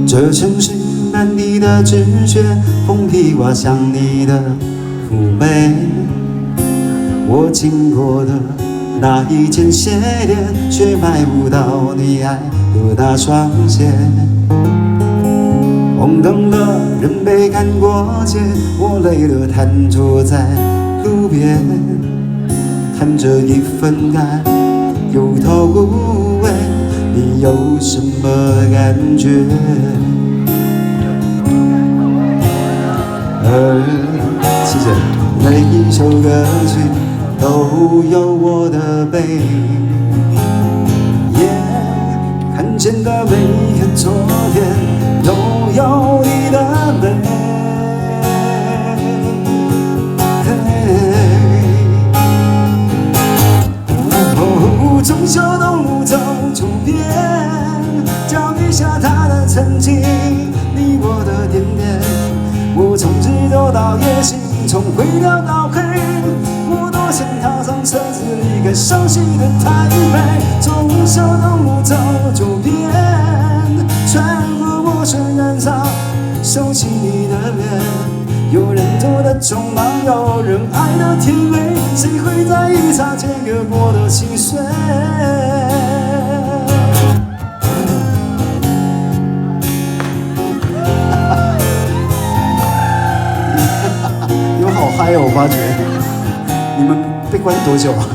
这城市满地的纸屑，风替刮响你的妩媚。我经过的那一间鞋店，却买不到你爱的那双鞋。红灯了，人被赶过街，我累了，瘫坐在路边，看着一份爱，有头无尾，你有什么感觉？谢谢。每一首歌曲都有我的背影，看见的每一个昨天都有你的美。从小东路走九遍，脚底下他的曾经，你我的点点。我从直走到夜行，从灰调到黑，我多想踏上车子离开熟悉的台北。从小东路走九遍，穿过陌生人潮，收起你的脸。有人走的匆忙，有人爱的甜美，谁会在意擦肩而过的心碎？你们好嗨哦！我发觉你们被关多久啊？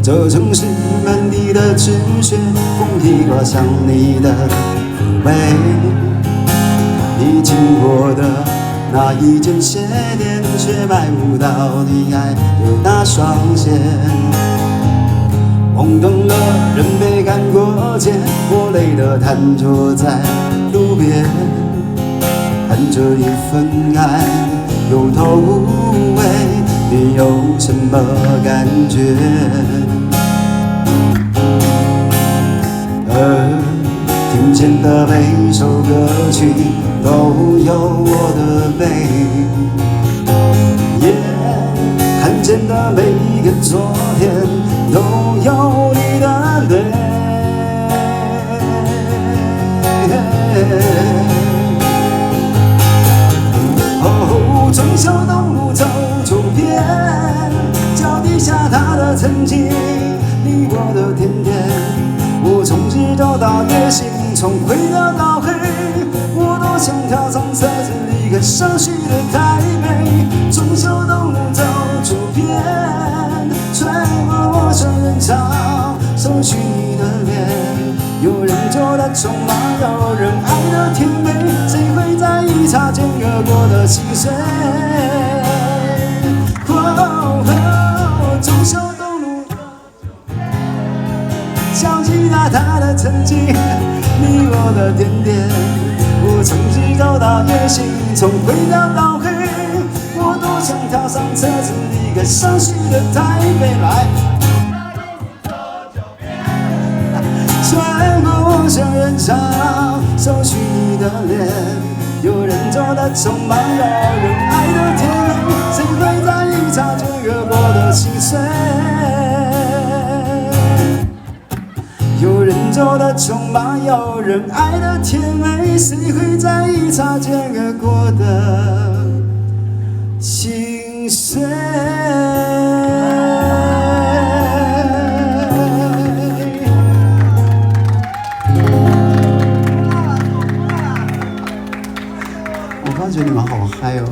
这城市满地的纸屑，风替刮响你的妩媚。你经过的那一间鞋店，却买不到你爱的那双鞋。红灯了，人被赶过街，我累得瘫坐在路边，看着一份爱，有头无尾，你有什么感觉？听见的每一首歌曲都有我的背影，看见的每一个昨天都有你的泪。从小东路走九遍，脚底下他的曾经，你我的甜甜。我从日头到夜行，从灰调到黑，我多想跳上车子离开熟悉的台北。从小东路走九遍，穿过陌生人潮，收取你的脸。有人走的匆忙，有人爱的甜美，谁会在意擦肩而过的心碎？从小东路想起他的曾经，你我的点点。我从日走到夜行，从灰调到黑，我多想跳上车子离开熟悉的台北。来，穿过陌生人潮，收取你的脸。有人走的匆忙，有人爱的甜美，谁会在意擦肩而过的心碎？有人走的匆忙，有人爱的甜美，谁会在意擦肩而过的心碎？我发觉你们好嗨哦！